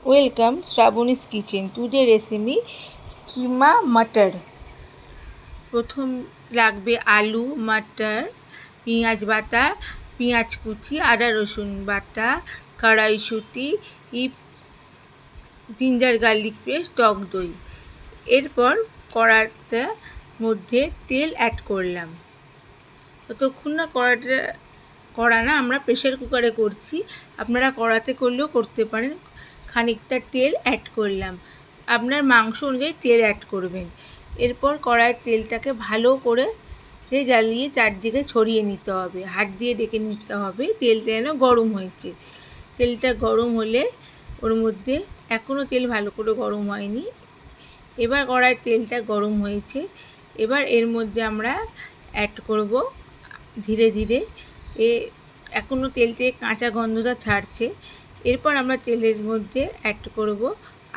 Welcome Shraboni's kitchen. Today recipe keema matar. প্রথম লাগবে আলু, মটর, পেঁয়াজ বাটা, পেঁয়াজ কুচি, আদা রসুন বাটা, কড়াইশুঁটি, জিঞ্জার গার্লিক পেস্ট, টক দই। এরপর কড়াতে মধ্যে তেল অ্যাড করলাম। ততক্ষণ না কড়া না আমরা প্রেশার কুকারে করছি, আপনারা কড়াতে করলেও করতে পারেন। খানিকটা তেল অ্যাড করলাম, আপনার মাংস অনুযায়ী তেল অ্যাড করবেন। এরপর কড়াইয়ের তেলটাকে ভালো করে জ্বালিয়ে চারদিকে ছড়িয়ে নিতে হবে, হাত দিয়ে ডেকে নিতে হবে তেলটা যেন গরম হয়েছে। তেলটা গরম হলে ওর মধ্যে, এখনও তেল ভালো করে গরম হয়নি, এবার কড়াইয়ের তেলটা গরম হয়েছে, এবার এর মধ্যে আমরা অ্যাড করব ধীরে ধীরে। এখনও তেল থেকে কাঁচা গন্ধটা ছাড়ছে। এরপর আমরা তেলের মধ্যে অ্যাড করব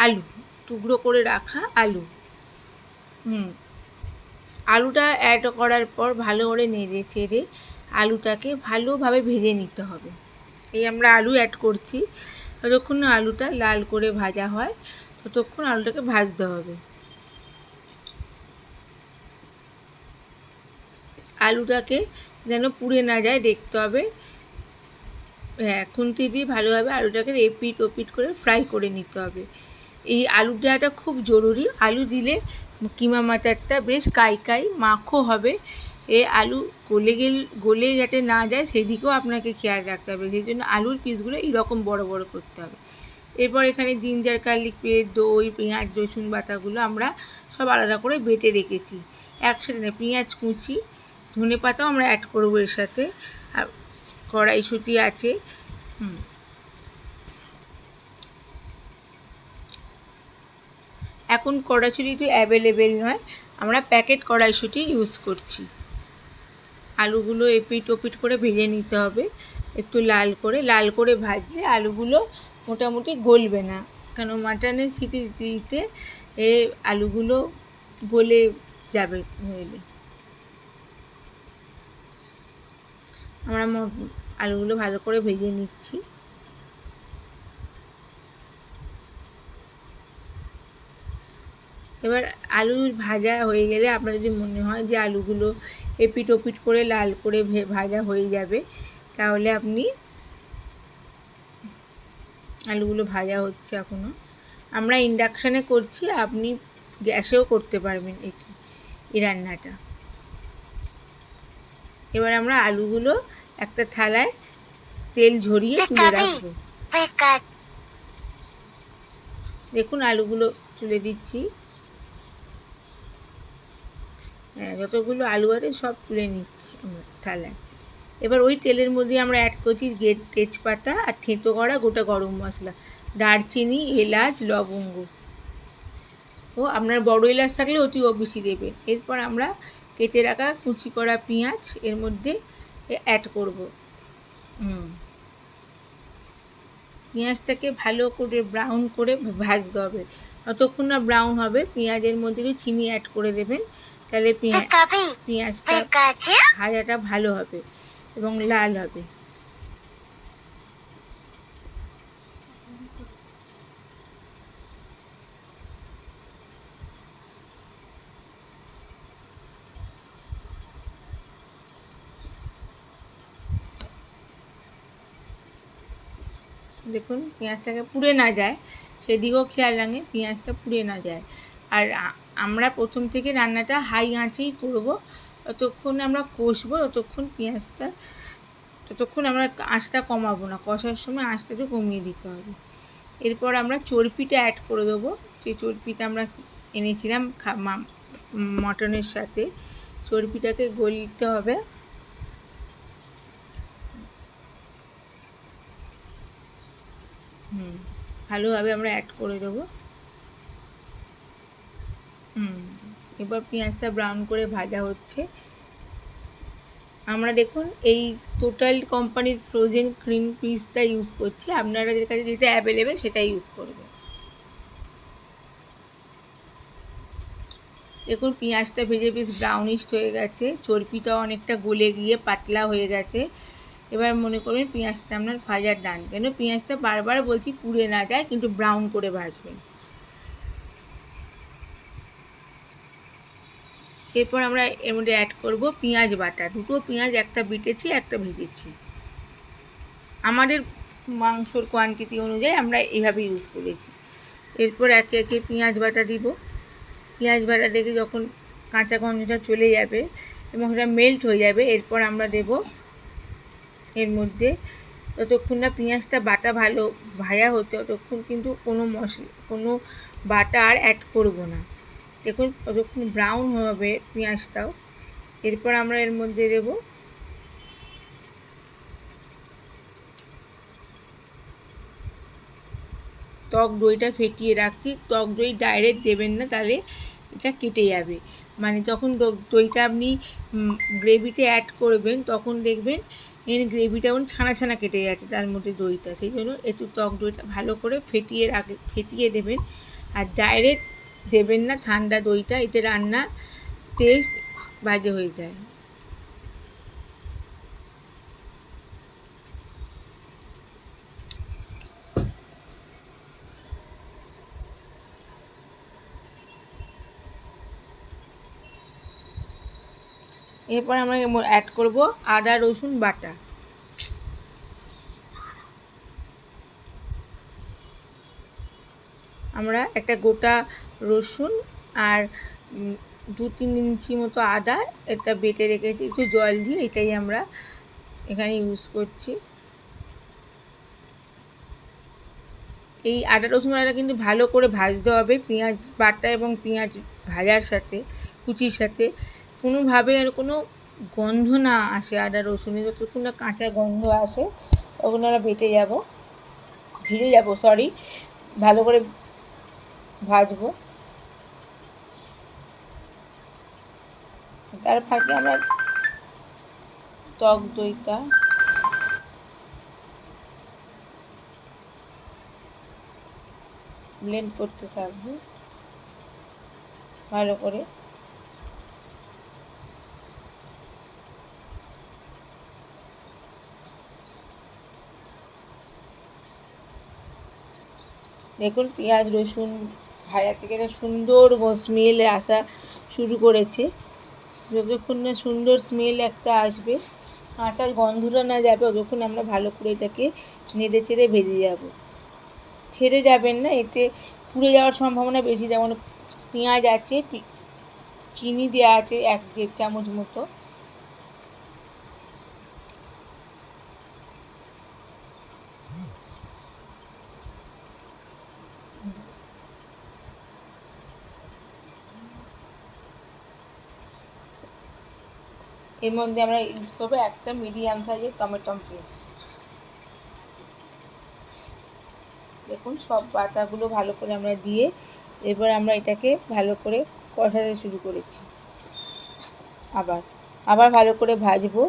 আলু, টুকরো করে রাখা আলু। আলুটা অ্যাড করার পর ভালো করে নেড়ে চেড়ে আলুটাকে ভালোভাবে ভেজে নিতে হবে। এই আমরা আলু অ্যাড করছি, ততক্ষণ আলুটা লাল করে ভাজা হয় ততক্ষণ আলুটাকে ভাজতে হবে। আলুটাকে যেন পুড়ে না যায় দেখতে হবে। খুন্তি দিয়ে ভালোভাবে আলুটাকে এপিট ওপিট করে ফ্রাই করে নিতে হবে। এই আলু দেওয়াটা খুব জরুরি। আলু দিলে কিমা মটরটা বেশ কাই মাখো হবে। আলু গলে যাতে না যায় সেদিকেও আপনাকে খেয়াল রাখতে হবে, সেই জন্য আলুর পিসগুলো এইরকম বড় বড় করতে হবে। এরপর এখানে জিঞ্জার গার্লিক পেস্ট, দই, পেঁয়াজ রসুন বাটাগুলো আমরা সব আলাদা করে বেটে রেখেছি। একসাথে পেঁয়াজ কুচি, ধনে পাতাও আমরা অ্যাড করবো এর সাথে, আর কড়াইশুঁটি আছে। এখন কড়াইশুঁটি তো অ্যাভেলেবেল নয়, আমরা প্যাকেট কড়াইশুঁটি ইউজ করছি। আলুগুলো এপিট ওপিট করে ভেজে নিতে হবে, একটু লাল করে ভাজলে আলুগুলো মোটামুটি গলবে না, কেন মাটনের সিটি দিতে আলুগুলো গলে যাবে নইলে। আমরা আলুগুলো ভালো করে ভেজে নিচ্ছি। এবার আলু ভাজা হয়ে গেলে আপনার যদি মনে হয় যে আলুগুলো এপিট ওপিট করে লাল করে ভাজা হয়ে যাবে, তাহলে আপনি, আলুগুলো ভাজা হচ্ছে এখনও, আমরা ইন্ডাকশানে করছি, আপনি গ্যাসেও করতে পারবেন এই রান্নাটা। এবার আমরা আলুগুলো একটা থালায় তেল ঝরিয়ে তুলে রাখবো। দেখুন আলুগুলো তুলে দিচ্ছি, যতগুলো আলু আছে সব তুলে নিচ্ছি আমরা থালায়। এবার ওই তেলের মধ্যে আমরা অ্যাড করছি তেজপাতা আর থেঁতো করা গোটা গরম মশলা, দারচিনি, এলাচ, লবঙ্গ, ও আপনার বড় এলাচ থাকলে অতি বেশি দেবেন। এরপর আমরা কেটে রাখা কুচি করা পেঁয়াজ এর মধ্যে অ্যাড করব। পেঁয়াজটাকে ভালো করে ব্রাউন করে ভাজতে হবে, যতক্ষণ না ব্রাউন হবে। পেঁয়াজের মধ্যে চিনি অ্যাড করে দেবেন, তাহলে পেঁয়াজটা ভাজাটা ভালো হবে এবং লাল হবে। দেখুন পেঁয়াজটাকে পুড়ে না যায় সেদিকেও খেয়াল রাখে, পেঁয়াজটা পুড়ে না যায়। আর আমরা প্রথম থেকে রান্নাটা হাই আঁচেই করব, ততক্ষণ আমরা কষবো, ততক্ষণ আমরা আঁচটা কমাবো না, কষার সময় আঁচটা একটু কমিয়ে দিতে হবে। এরপর আমরা চর্বিটা অ্যাড করে দেবো, যে চর্বিটা আমরা এনেছিলাম মটনের সাথে, চর্বিটাকে গলতে হবে। ভালোভাবে আমরা অ্যাড করে দেবো। এবার পেঁয়াজটা ব্রাউন করে ভাজা হচ্ছে। আমরা দেখুন এই টোটাল কোম্পানির ফ্রোজেন ক্রিম পিসটা ইউজ করছি, আপনাদের কাছে যেটা অ্যাভেলেবেল সেটা ইউজ করবেন। দেখুন পেঁয়াজটা ভেজে বেশ ব্রাউনিশ হয়ে গেছে, চর্বিটাও অনেকটা গলে গিয়ে পাতলা হয়ে গেছে। এবার মনে করবেন পেঁয়াজটা আপনার ভাজার ডান, কেন পেঁয়াজটা বারবার বলছি পুড়ে না যায়, কিন্তু ব্রাউন করে ভাজবেন। এরপর আমরা এর মধ্যে অ্যাড করব পেঁয়াজ বাটা। দুটো পেঁয়াজ, একটা বেটেছি একটা ভেজেছি। আমাদের মাংসর কোয়ান্টিটি অনুযায়ী আমরা এইভাবে ইউজ করেছি। এরপর একে একে পেঁয়াজ বাটা দিব। পেঁয়াজ বাটা দেখে যখন কাঁচা গন্ধটা চলে যাবে এবং সেটা মেল্ট হয়ে যাবে, এরপর আমরা দেব এর মধ্যে, যতক্ষণ না পেঁয়াজটা বাটা ভালো ভাজা হচ্ছে ততক্ষণ কিন্তু কোনো বাটা আর অ্যাড করব না। দেখুন যতক্ষণ ব্রাউন হবে পেঁয়াজটাও। এরপর আমরা এর মধ্যে দেব টক দইটা ফেটিয়ে রাখছি। টক দই ডাইরেক্ট দেবেন না, তাহলে এটা কেটে যাবে। মানে যখন দইটা আপনি গ্রেভিতে অ্যাড করবেন তখন দেখবেন এর গ্রেভিটা যেমন ছানা ছানা কেটে যাচ্ছে তার মধ্যে দইটা, সেই জন্য একটু টক দইটা ভালো করে ফেটিয়ে দেবেন। আর ডাইরেক্ট দেবেন না ঠান্ডা দইটা, এতে রান্না টেস্ট বাজে হয়ে যায়। এরপর আমরা অ্যাড করব আদা রসুন বাটা। আমরা একটা গোটা রসুন আর 2-3 ইঞ্চি মতো আদা এটা বেটে রেখেছি একটু জল দিয়ে, এটাই আমরা এখানে ইউজ করছি। এই আদা রসুন বাটাটা কিন্তু ভালো করে ভাজতে হবে পেঁয়াজ বাটা এবং পেঁয়াজ ভাজার সাথে, কুচির সাথে। কোনোভাবে আর কোনো গন্ধ না আসে আদা রসুনে, যতক্ষণ না কাঁচা গন্ধ আসে তখন আমরা ভেজে যাব ভালো করে ভাজবো। তার ফাঁকে আমরা টক দইটা ব্লেন্ড করতে থাকবো ভালো করে। দেখুন পেঁয়াজ রসুন ভাজা থেকে একটা সুন্দর স্মেল আসা শুরু করেছে। যতক্ষণ না সুন্দর স্মেল একটা আসবে, কাঁচা গন্ধটা না যাবে, ততক্ষণ আমরা ভালো করে এটাকে নেড়ে চেড়ে ভেজে যাব। ছেড়ে যাবেন না, এতে পুড়ে যাওয়ার সম্ভাবনা বেশি। যেমন পেঁয়াজ আছে, চিনি দেওয়া আছে 1-1.5 চামচ মতো। এর মধ্যে আমরা ইউজ করবো একটা মিডিয়াম সাইজের টমেটো পেস্ট। দেখুন সব বাটাগুলো ভালো করে আমরা দিয়ে এবার আমরা এটাকে ভালো করে কষাতে শুরু করেছি। আবার ভালো করে ভাজবো,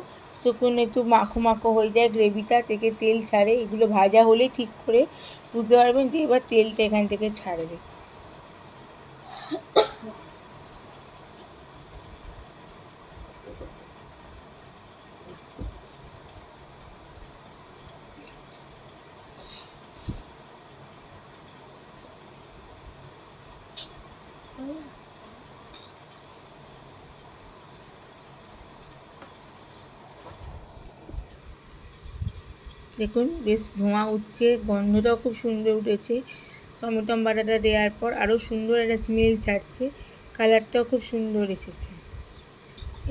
যখন একটু মাখো মাখো হয়ে যায়, গ্রেভিটা থেকে তেল ছাড়ে। এগুলো ভাজা হলেই ঠিক করে বুঝতে পারবেন যে এবার তেলটা এখান থেকে ছাড়বে। দেখুন বেশ ধোঁয়া উঠছে, গন্ধটাও খুব সুন্দর উঠেছে। টমেটো বাটাটা দেওয়ার পর আরও সুন্দর একটা স্মেল ছাড়ছে, কালারটাও খুব সুন্দর এসেছে।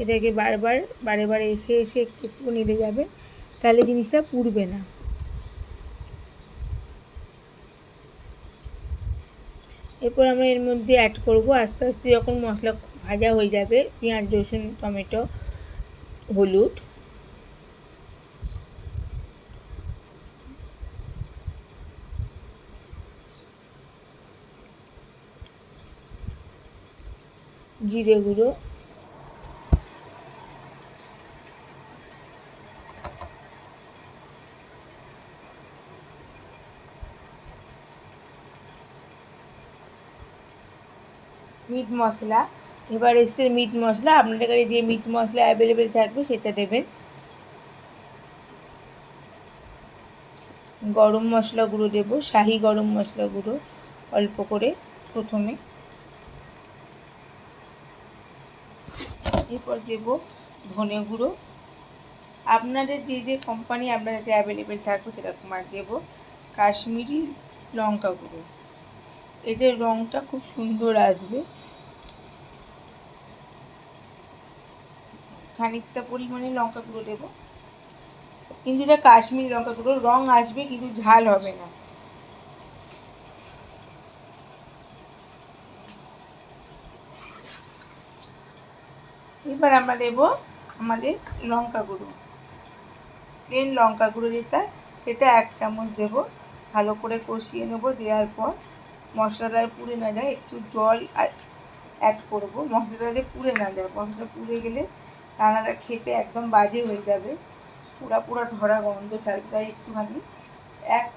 এটাকে বারে বারে এসে একটু নেড়ে যাবে, তাহলে জিনিসটা পুড়বে না। এরপর আমরা এর মধ্যে অ্যাড করব আস্তে আস্তে, যখন মশলা ভাজা হয়ে যাবে, পেঁয়াজ রসুন টমেটো হলুদ, জিরে গুঁড়ো, মিট মশলা, এভারেস্টের মিট মশলা, আপনাদের কাছে যে মিট মশলা অ্যাভেলেবেল থাকবে সেটা দেবেন। গরম মশলা গুঁড়ো দেব, শাহি গরম মশলা গুঁড়ো অল্প করে প্রথমে। এরপর দেব ধনে গুঁড়ো, আপনাদের যে যে কোম্পানি আপনাদের অ্যাভেলেবেল থাকবে সেরকম। আর দেব কাশ্মীরি লঙ্কা গুঁড়ো, এদের রঙটা খুব সুন্দর আসবে। খানিকটা পরিমাণে লঙ্কা গুঁড়ো দেবো, কিন্তু এটা কাশ্মীরি লঙ্কা গুঁড়ো, রং আসবে কিন্তু ঝাল হবে না। এবার আমরা দেব আমাদের লঙ্কা গুঁড়ো, প্লেন লঙ্কা গুঁড়ো যেটা, সেটা 1 চামচ দেব। ভালো করে কষিয়ে নেব। দেওয়ার পর মশলাটা পুড়ে না যায় একটু জল অ্যাড করব, মশলাটা পুড়ে না যায়। মশলা পুড়ে গেলে রান্নাটা খেতে একদম বাজে হয়ে যাবে, পুরা ধরা গন্ধ ছাড়বে। তাই একটুখানি 1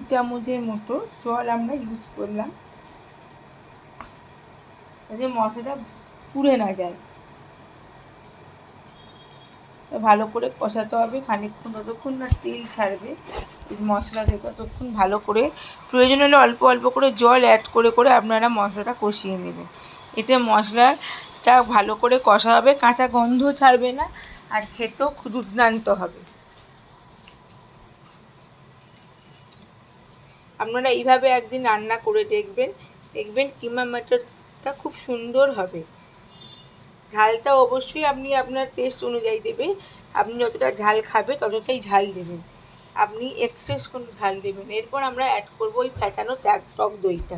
চামচের মতো জল আমরা ইউজ করলাম, যাতে মশলাটা পুড়ে না যায়। ভালো করে কষাতে হবে খানিকক্ষণ, ততক্ষণ না তেল ছাড়বে মশলা থেকে, ততক্ষণ ভালো করে, প্রয়োজন হলে অল্প অল্প করে জল অ্যাড করে করে আপনারা মশলাটা কষিয়ে নেবেন। এতে মশলাটা ভালো করে কষা হবে, কাঁচা গন্ধ ছাড়বে না, আর খেতেও দুর্দান্ত হবে। আপনারা এইভাবে একদিন রান্না করে দেখবেন, দেখবেন কিমা মটরটা খুব সুন্দর হবে। ঝালটা অবশ্যই আপনি আপনার টেস্ট অনুযায়ী দেবে, আপনি যতটা ঝাল খাবে ততটাই ঝাল দেবেন, আপনি এক্সেস কোনো ঝাল দেবেন। এরপর আমরা অ্যাড করব ওই ফ্যাটানো টক দইটা।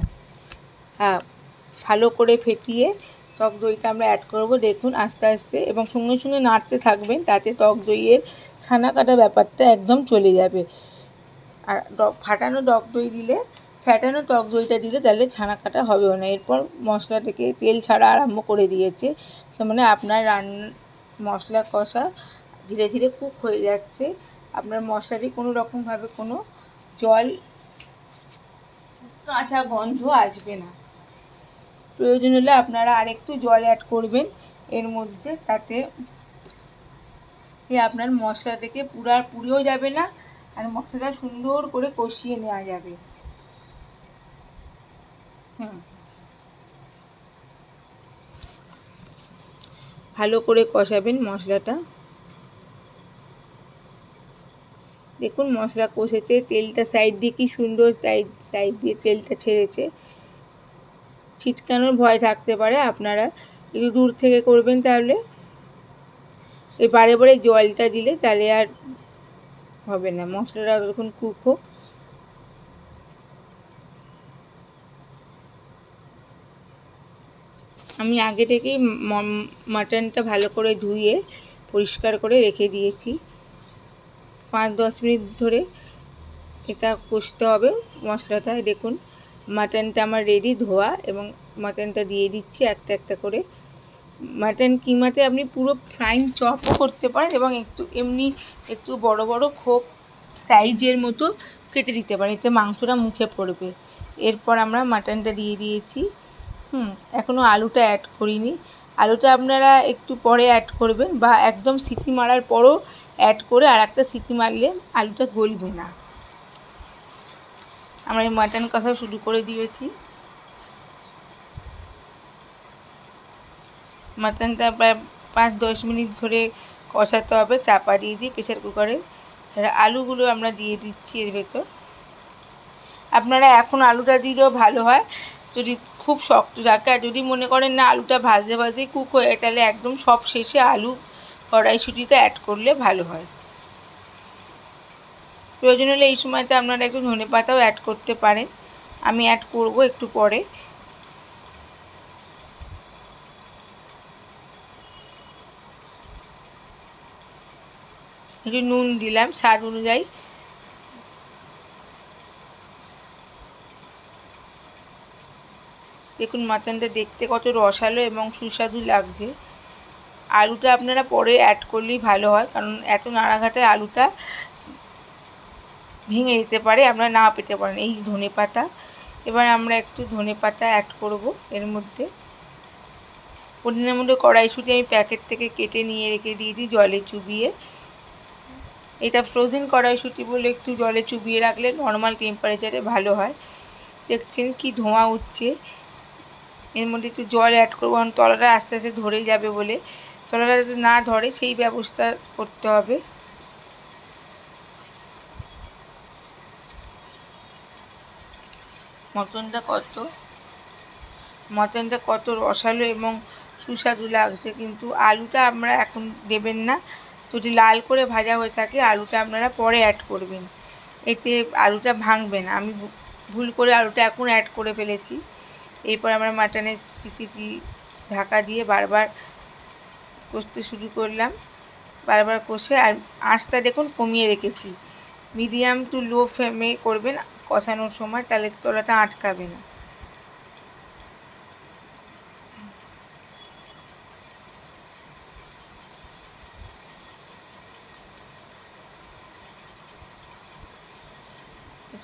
হ্যাঁ, ভালো করে ফেটিয়ে টক দইটা আমরা অ্যাড করব, দেখুন আস্তে আস্তে, এবং সঙ্গে সঙ্গে নাড়তে থাকবেন, তাতে টক দইয়ের ছানা কাটা ব্যাপারটা একদম চলে যাবে। আর ফ্যাটানো টক দইটা দিলে তাহলে ছানা কাটা হবেও না। এরপর মশলা থেকে তেল ছাড়া আরম্ভ করে দিয়েছে, তার মানে আপনার মশলা কষা ধীরে ধীরে কুক হয়ে যাচ্ছে। আপনার মশলাটি কোনো রকমভাবে কোনো জল কাঁচা গন্ধ আসবে না। প্রয়োজন হলে আপনারা আরেকটু জল অ্যাড করবেন এর মধ্যে, তাতে আপনার মশলা থেকে পুড়েও যাবে না, আর মশলাটা সুন্দর করে কষিয়ে নেওয়া যাবে। ভালো করে কষাবেন মশলাটা। দেখুন মশলা কষেছে, তেলটা সাইড দিয়ে কি সুন্দর সাইড দিয়ে তেলটা ছেড়েছে। ছিটকানোর ভয় থাকতে পারে, আপনারা একটু দূর থেকে করবেন, তাহলে এই বারে বারে জলটা দিলে তাহলে আর হবে না। মশলাটা তখন কুক হোক। আমি আগে থেকেই মাটনটা ভালো করে ধুয়ে পরিষ্কার করে রেখে দিয়েছি। 5-10 মিনিট ধরে এটা কষতে হবে মশলাটা। দেখুন মাটনটা আমার রেডি ধোয়া, এবং মাটনটা দিয়ে দিচ্ছি একটা একটা করে। মাটন কিমাতে আপনি পুরো ফাইন চপও করতে পারেন, এবং একটু বড় বড় খোপ সাইজের মতো কেটে দিতে পারেন, এতে মাংসটা মুখে পড়বে। এরপর আমরা মাটনটা দিয়ে দিয়েছি। এখনও আলুটা অ্যাড করিনি। আলুটা আপনারা একটু পরে অ্যাড করবেন, বা একদম সিটি মারার পরও অ্যাড করে আর একটা সিটি মারলে আলুটা গলবে না। আমরা এই মাটন কষা শুরু করে দিয়েছি। মাটনটা প্রায় 5-10 মিনিট ধরে কষাতে হবে, চাপা দিয়ে দিই প্রেসার কুকারে। আলুগুলো আমরা দিয়ে দিচ্ছি এর ভেতর। আপনারা এখন আলুটা দিলেও ভালো হয়, যদি খুব শক্ত থাকে। আর যদি মনে করেন না আলুটা ভাজতে কুক হয়ে, তাহলে একদম সব শেষে আলু কড়াইশুঁটিটা অ্যাড করলে ভালো হয়। প্রয়োজন হলে এই সময়তে আপনারা একটু ধনেপাতাও অ্যাড করতে পারেন, আমি অ্যাড করব একটু পরে। একটু নুন দিলাম স্বাদ অনুযায়ী। দেখুন মাটনটা দেখতে কত রসালো এবং সুস্বাদু লাগছে। আলুটা আপনারা পরে অ্যাড করলেই ভালো হয়, কারণ এত নাড়াঘাটায় আলুটা ভেঙে যেতে পারে, আপনারা না পেতে পারেন। এই ধনেপাতা, এবার আমরা একটু ধনেপাতা অ্যাড করব এর মধ্যে। পরিমাণ মতো কড়াইশুঁটি আমি প্যাকেট থেকে কেটে নিয়ে রেখে দিয়েছি জলে চুবিয়ে। এটা ফ্রোজেন কড়াইশুঁটি বলে একটু জলে চুবিয়ে রাখলে নর্মাল টেম্পারেচারে ভালো হয়। দেখছেন কি ধোঁয়া উঠছে। এর মধ্যে একটু জল অ্যাড করবো, কারণ তলাটা আস্তে আস্তে ধরে যাবে বলে, তলাটা যাতে না ধরে সেই ব্যবস্থা করতে হবে। মটনটা কত রসালো এবং সুস্বাদু লাগছে। কিন্তু আলুটা আমরা এখন দেবেন না, যদি লাল করে ভাজা হয়ে থাকে আলুটা আপনারা পরে অ্যাড করবেন, এতে আলুটা ভাঙবে না। আমি ভুল করে আলুটা এখন অ্যাড করে ফেলেছি। এরপর আমরা মাটনের সিটি ঢাকা দিয়ে বারবার কষতে শুরু করলাম, বারবার কষে। আর আঁচটা দেখুন কমিয়ে রেখেছি, মিডিয়াম টু লো ফ্লেমে করবেন কষানোর সময়, তাহলে তলাটা আটকাবে না।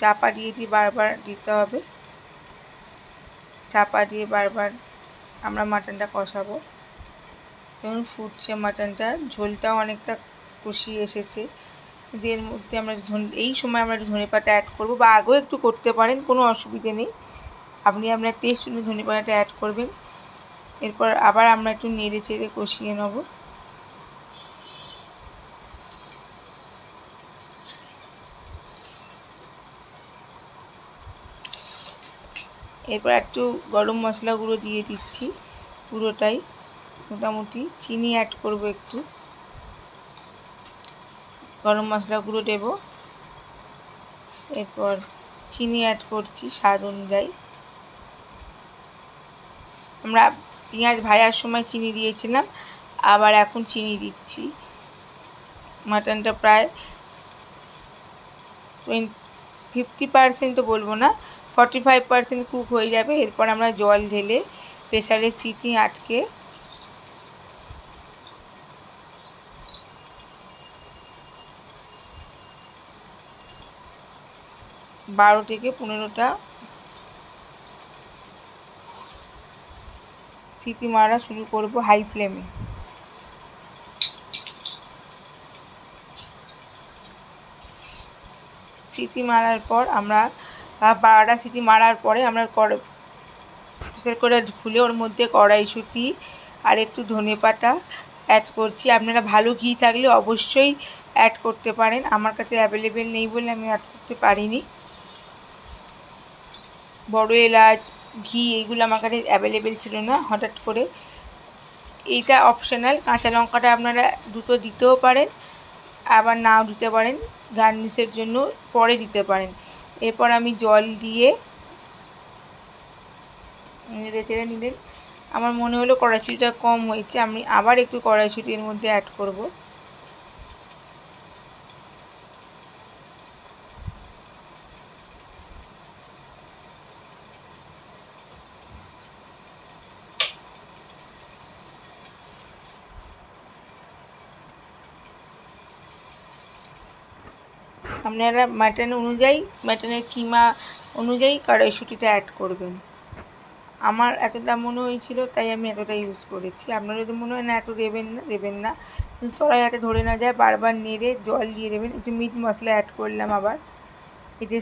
চাপা দিয়ে বারবার দিতে হবে, চাপা দিয়ে বারবার আমরা মাটনটা কষাবো। যেমন ফুটছে মাটনটা, ঝোলটাও অনেকটা কষিয়ে এসেছে। এর মধ্যে আমরা এই সময় আমরা ধনেপাতা অ্যাড করবো, বা আগেও একটু করতে পারেন, কোনো অসুবিধে নেই। আপনি আপনার টেস্ট অনুযায়ী ধনেপাতাটা অ্যাড করবেন। এরপর আবার আমরা একটু নেড়ে চেড়ে কষিয়ে নেব। এরপর একটু গরম মশলা গুঁড়ো দিয়ে দিচ্ছি, পুরোটাই মোটামুটি। চিনি অ্যাড করব, একটু গরম মশলা গুঁড়ো দেব। এরপর চিনি অ্যাড করছি স্বাদ অনুযায়ী। আমরা পেঁয়াজ ভাজার সময় চিনি দিয়েছিলাম, আবার এখন চিনি দিচ্ছি। মাটনটা প্রায় 50% তো বলবো না, 45% কুক হয়ে যাবে। এরপর আমরা জল ঢেলে প্রেসারের সিটি আটকে 12 থেকে 15টা সিটি মারা শুরু করব হাই ফ্লেমে। সিটি মারার পর আমরা 12টা সিটি মারার পরে আমরা প্রেসার করে খুলে ওর মধ্যে কড়াইশুঁটি আর একটু ধনেপাতা অ্যাড করছি। আপনারা ভালো ঘি থাকলে অবশ্যই অ্যাড করতে পারেন, আমার কাছে অ্যাভেলেবেল নেই বলে আমি অ্যাড করতে পারিনি। বড় এলাচ, ঘি এইগুলো আমার কাছে অ্যাভেলেবেল ছিল না হঠাৎ করে। এইটা অপশনাল, কাঁচা লঙ্কাটা আপনারা দুটো দিতেও পারেন, আবার নাও দিতে পারেন, গার্নিশের জন্য পরে দিতে পারেন। এরপর আমি জল দিয়ে নেড়ে চেড়ে নিলেন। আমার মনে হলো কড়াইশুঁটিটা কম হয়েছে, আমি আবার একটু কড়াইশুঁটি এর মধ্যে অ্যাড করব। আপনারা মাটন অনুযায়ী, মাটনের কিমা অনুযায়ী কড়াইশুঁটিটা অ্যাড করবেন। আমার এতটা মনে হয়েছিল তাই আমি এতটা ইউজ করেছি। আপনারা যদি মনে হয় না এত দেবেন না, কিন্তু তলায় যাতে ধরে না যায় বারবার নেড়ে জল দিয়ে দেবেন। একটু মিট মশলা অ্যাড করলাম আবার, এতে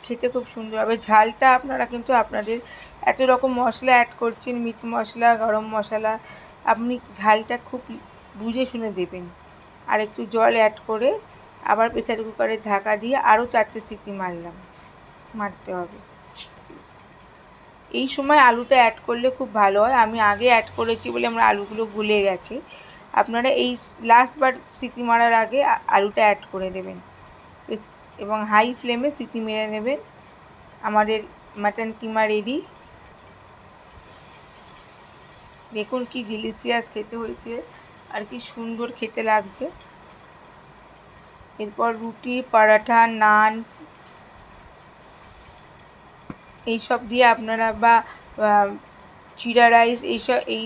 খেতে খুব সুন্দর হবে। ঝালটা আপনারা কিন্তু আপনাদের, এত রকম মশলা অ্যাড করছেন, মিট মশলা, গরম মশলা, আপনি ঝালটা খুব বুঝে শুনে দেবেন। আর একটু জল অ্যাড করে আবার প্রেসার কুকারের ঢাকা দিয়ে আরও 4টে সিটি মারতে হবে। এই সময় আলুটা অ্যাড করলে খুব ভালো হয়, আমি আগে অ্যাড করেছি বলে আমার আলুগুলো গলে গেছে। আপনারা এই লাস্টবার সিটি মারার আগে আলুটা অ্যাড করে দেবেন এবং হাই ফ্লেমে সিটি মেরে নেবেন। আমাদের মাটন কিমা রেডি। দেখুন কি ডিলিশিয়াস খেতে হয়েছে আর কি সুন্দর খেতে লাগছে। এরপর রুটি, পরাঠা, নান এইসব দিয়ে আপনারা, বা জিরা রাইস, এই